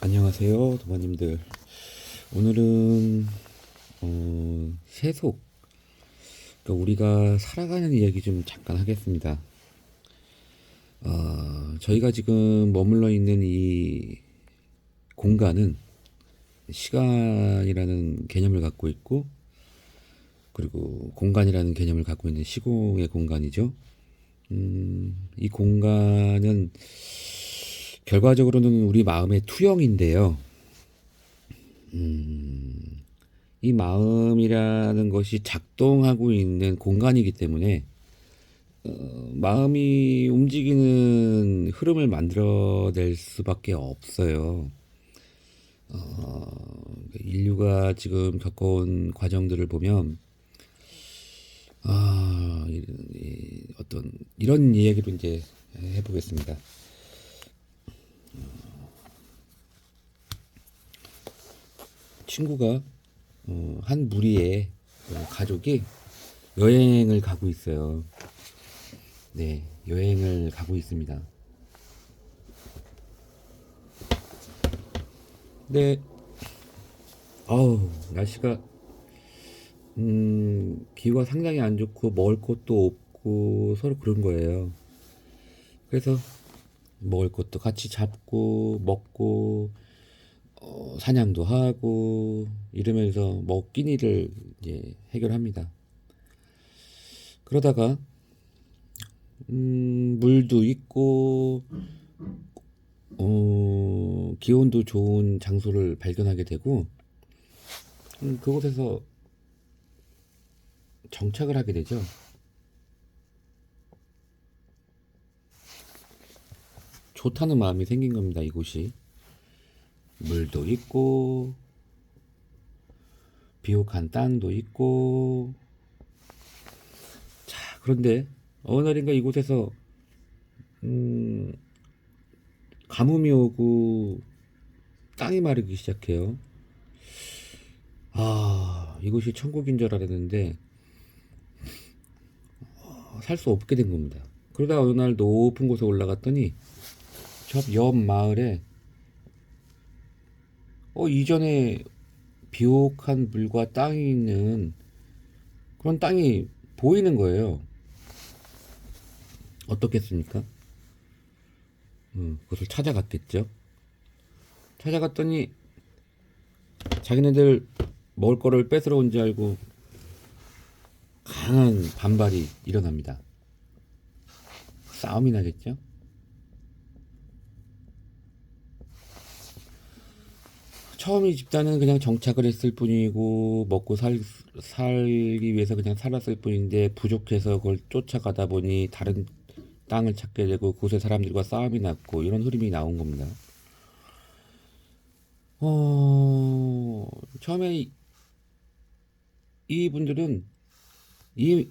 안녕하세요, 도마님들. 오늘은 세속, 그러니까 우리가 살아가는 이야기 좀 잠깐 하겠습니다. 저희가 지금 머물러 있는 이 공간은 시간이라는 개념을 갖고 있고, 그리고 공간이라는 개념을 갖고 있는 시공의 공간이죠. 이 공간은 결과적으로는 우리 마음의 투영인데요. 이 마음이라는 것이 작동하고 있는 공간이기 때문에 마음이 움직이는 흐름을 만들어낼 수밖에 없어요. 인류가 지금 겪어온 과정들을 보면 어떤 이런 이야기도 이제 해보겠습니다. 친구가 한 무리의 가족이 여행을 가고 있어요. 네, 여행을 가고 있습니다. 네, 날씨가 기후가 상당히 안 좋고 먹을 것도 없고 서로 그런 거예요. 그래서 먹을 것도 같이 잡고 먹고 사냥도 하고 이러면서 먹기니를 이제 해결합니다. 그러다가 물도 있고 기온도 좋은 장소를 발견하게 되고 그곳에서 정착을 하게 되죠. 좋다는 마음이 생긴 겁니다. 이곳이 물도 있고 비옥한 땅도 있고. 자, 그런데 어느 날인가 이곳에서 가뭄이 오고 땅이 마르기 시작해요. 이곳이 천국인 줄 알았는데 살 수 없게 된 겁니다. 그러다 어느 날 높은 곳에 올라갔더니 저 옆 마을에 이전에 비옥한 물과 땅이 있는 그런 땅이 보이는 거예요. 어떻겠습니까? 그것을 찾아갔겠죠. 찾아갔더니 자기네들 먹을 거를 뺏으러 온 줄 알고 강한 반발이 일어납니다. 싸움이 나겠죠. 처음 이 집단은 그냥 정착을 했을 뿐이고 먹고 살기 위해서 그냥 살았을 뿐인데 부족해서 그걸 쫓아가다 보니 다른 땅을 찾게 되고 그곳의 사람들과 싸움이 났고 이런 흐름이 나온 겁니다. 처음에 이분들은 이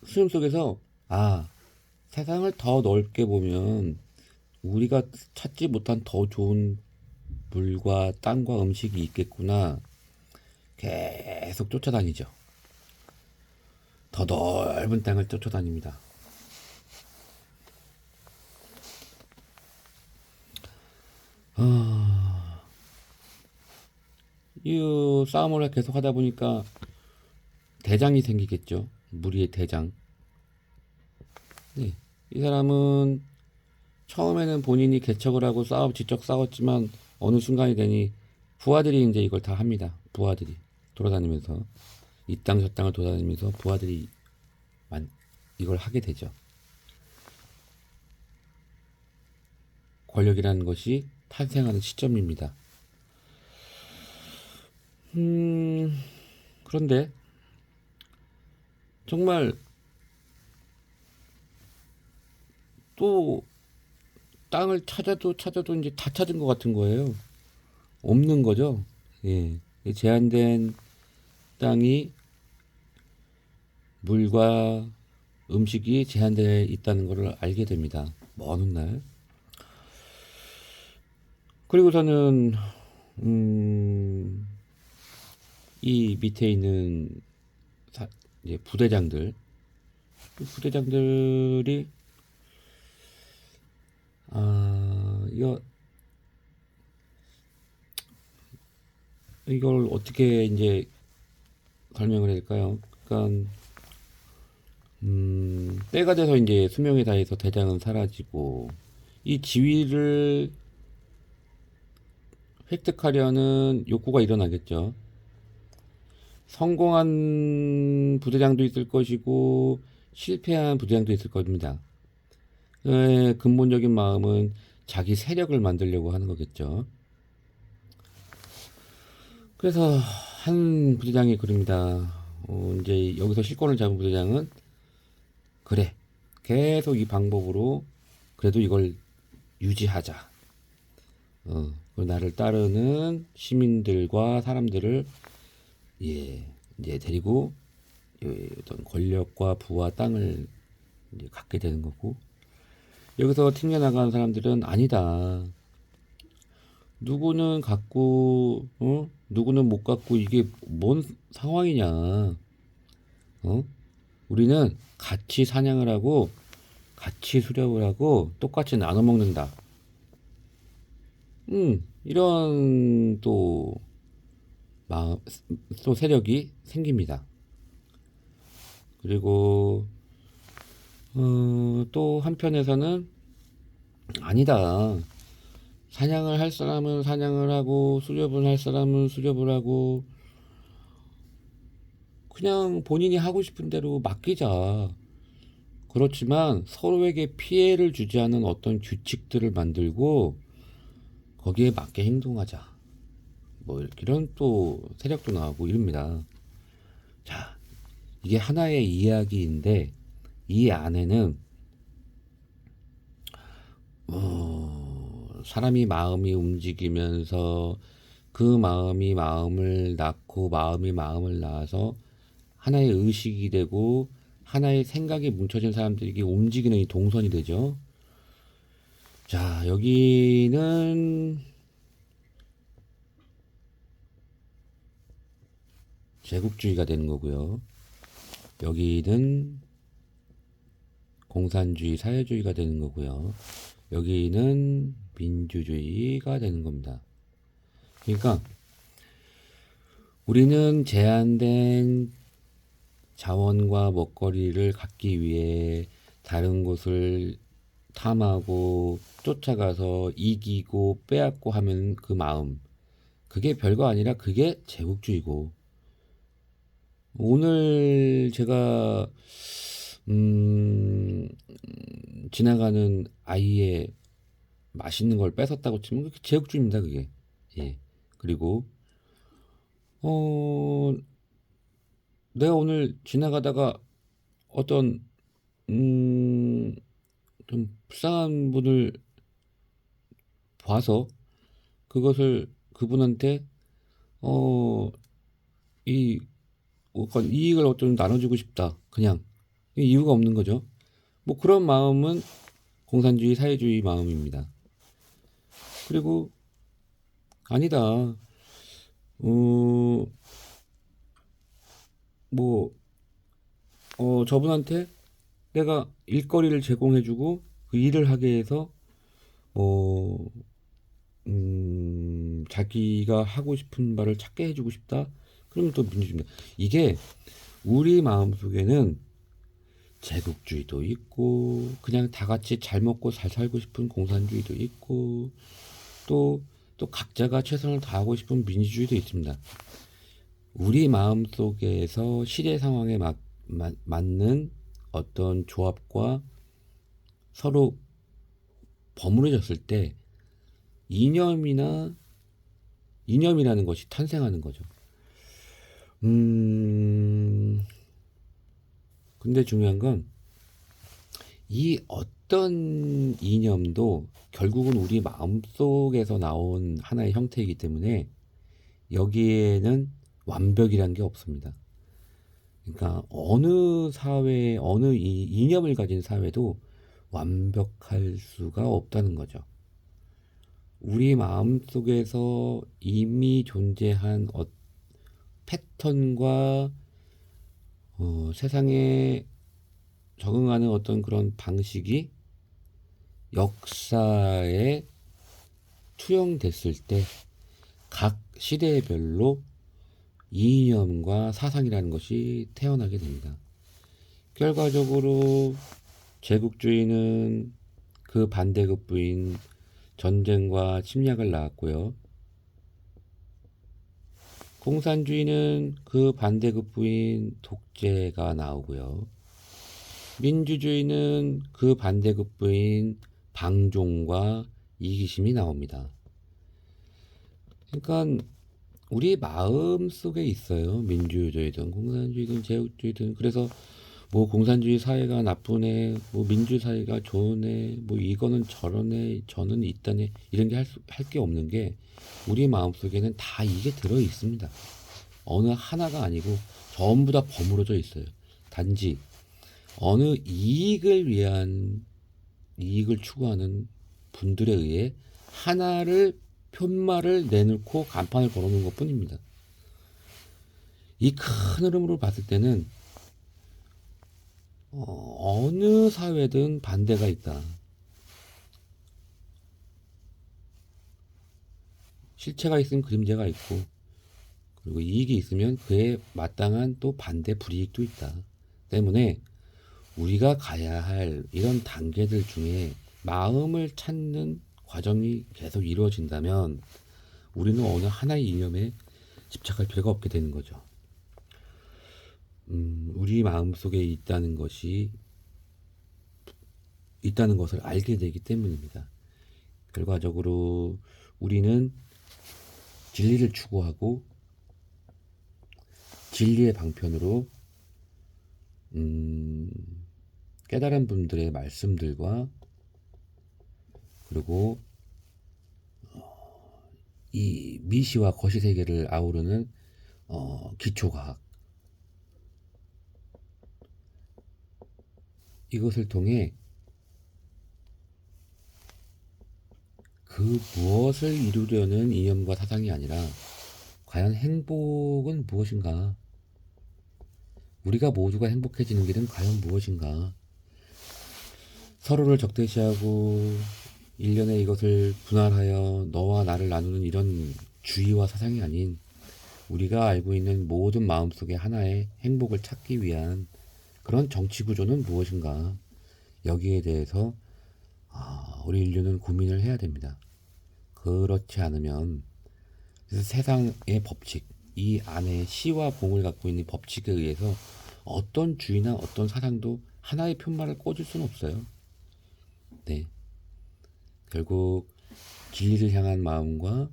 수용 속에서 세상을 더 넓게 보면 우리가 찾지 못한 더 좋은 물과 땅과 음식이 있겠구나. 계속 쫓아다니죠. 더 넓은 땅을 쫓아다닙니다. 이 싸움을 계속 하다 보니까 대장이 생기겠죠. 무리의 대장. 네. 이 사람은 처음에는 본인이 개척을 하고 지적 싸웠지만 어느 순간이 되니 부하들이 이제 이걸 다 합니다. 부하들이 돌아다니면서 이 땅 저 땅을 돌아다니면서 부하들이 이걸 하게 되죠. 권력이라는 것이 탄생하는 시점입니다. 그런데 정말 또 땅을 찾아도 이제 다 찾은 것 같은 거예요. 없는 거죠. 예. 제한된 땅이 물과 음식이 제한되어 있다는 것을 알게 됩니다. 먼 훗날. 그리고서는 이 밑에 있는 이제 부대장들이 이거 이걸 어떻게 이제 설명을 해야 될까요? 그러니까 때가 돼서 이제 수명에 다해서 대장은 사라지고 이 지위를 획득하려는 욕구가 일어나겠죠. 성공한 부대장도 있을 것이고 실패한 부대장도 있을 겁니다. 그의 근본적인 마음은 자기 세력을 만들려고 하는 거겠죠. 그래서 한 부대장이 그럽니다. 이제 여기서 실권을 잡은 부대장은 그래, 계속 이 방법으로 그래도 이걸 유지하자. 나를 따르는 시민들과 사람들을 예, 이제 데리고 어떤 권력과 부와 땅을 이제 갖게 되는 거고 여기서 튕겨나가는 사람들은 아니다. 누구는 갖고 누구는 못 갖고 이게 뭔 상황이냐. 어? 우리는 같이 사냥을 하고 같이 수렵을 하고 똑같이 나눠 먹는다. 이런 또 마음, 또 세력이 생깁니다. 그리고 또 한편에서는 아니다. 사냥을 할 사람은 사냥을 하고 수렵을 할 사람은 수렵을 하고 그냥 본인이 하고 싶은 대로 맡기자. 그렇지만 서로에게 피해를 주지 않은 어떤 규칙들을 만들고 거기에 맞게 행동하자. 뭐 이런 또 세력도 나오고 이럽니다. 자, 이게 하나의 이야기인데 이 안에는 사람이 마음이 움직이면서 그 마음이 마음을 낳고 마음이 마음을 낳아서 하나의 의식이 되고 하나의 생각이 뭉쳐진 사람들이 움직이는 이 동선이 되죠. 자, 여기는 제국주의가 되는 거고요. 여기는 공산주의, 사회주의가 되는 거고요. 여기는 민주주의가 되는 겁니다. 그러니까 우리는 제한된 자원과 먹거리를 갖기 위해 다른 곳을 탐하고 쫓아가서 이기고 빼앗고 하면 그 마음, 그게 별거 아니라 그게 제국주의고 오늘 제가 지나가는 아이의 맛있는 걸 뺏었다고 치면 그게 제국주의입니다. 그게. 예. 그리고 어 내가 오늘 지나가다가 어떤 좀 불쌍한 분을 봐서 그것을 그분한테 어 이 어떤 이익을 어좀 나눠주고 싶다. 그냥 이유가 없는 거죠. 뭐 그런 마음은 공산주의, 사회주의 마음입니다. 그리고 아니다. 어, 뭐, 저분한테 내가 일거리를 제공해주고 그 일을 하게 해서 뭐, 자기가 하고 싶은 바를 찾게 해주고 싶다. 그러면 또 민주주의입니다. 이게 우리 마음속에는 제국주의도 있고 그냥 다 같이 잘 먹고 잘 살고 싶은 공산주의도 있고 또 각자가 최선을 다하고 싶은 민주주의도 있습니다. 우리 마음속에서 시대 상황에 맞는 어떤 조합과 서로 버무려졌을 때 이념이라는 것이 탄생하는 거죠. 근데 중요한 건 이 어떤 이념도 결국은 우리 마음속에서 나온 하나의 형태이기 때문에 여기에는 완벽이란 게 없습니다. 그러니까 어느 사회, 어느 이념을 가진 사회도 완벽할 수가 없다는 거죠. 우리 마음속에서 이미 존재한 패턴과 세상에 적응하는 어떤 그런 방식이 역사에 투영됐을 때 각 시대별로 이념과 사상이라는 것이 태어나게 됩니다. 결과적으로 제국주의는 그 반대급부인 전쟁과 침략을 낳았고요. 공산주의는 그 반대급부인 독재가 나오고요. 민주주의는 그 반대급부인 방종과 이기심이 나옵니다. 그러니까 우리 마음 속에 있어요. 민주주의든 공산주의든 제국주의든. 그래서 뭐 공산주의 사회가 나쁘네, 뭐 민주 사회가 좋네, 뭐 이거는 저러네, 저는 있다네, 이런 게 할 게 없는 게 우리 마음 속에는 다 이게 들어 있습니다. 어느 하나가 아니고 전부 다 버무려져 있어요. 단지 어느 이익을 추구하는 분들에 의해 하나를 편말을 내놓고 간판을 걸어놓은 것 뿐입니다. 이 큰 흐름으로 봤을 때는 어느 사회든 반대가 있다. 실체가 있으면 그림자가 있고, 그리고 이익이 있으면 그에 마땅한 또 반대 불이익도 있다. 때문에 우리가 가야 할 이런 단계들 중에 마음을 찾는 과정이 계속 이루어진다면 우리는 어느 하나의 이념에 집착할 필요가 없게 되는 거죠. 우리 마음 속에 있다는 것을 알게 되기 때문입니다. 결과적으로 우리는 진리를 추구하고 진리의 방편으로 깨달은 분들의 말씀들과 그리고 이 미시와 거시 세계를 아우르는 기초과학, 이것을 통해 그 무엇을 이루려는 이념과 사상이 아니라 과연 행복은 무엇인가? 우리가 모두가 행복해지는 길은 과연 무엇인가? 서로를 적대시하고 일련의 이것을 분할하여 너와 나를 나누는 이런 주의와 사상이 아닌 우리가 알고 있는 모든 마음속에 하나의 행복을 찾기 위한 그런 정치 구조는 무엇인가? 여기에 대해서 우리 인류는 고민을 해야 됩니다. 그렇지 않으면 세상의 법칙, 이 안에 시와 봉을 갖고 있는 법칙에 의해서 어떤 주의나 어떤 사상도 하나의 편말을 꽂을 수는 없어요. 네. 결국 진리를 향한 마음과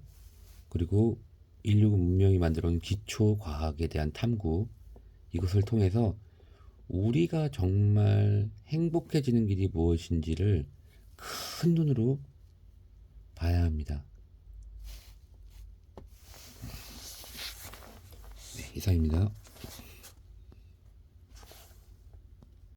그리고 인류 문명이 만들어 놓은 기초 과학에 대한 탐구, 이것을 통해서 우리가 정말 행복해지는 길이 무엇인지를 큰 눈으로 봐야 합니다. 네, 이상입니다.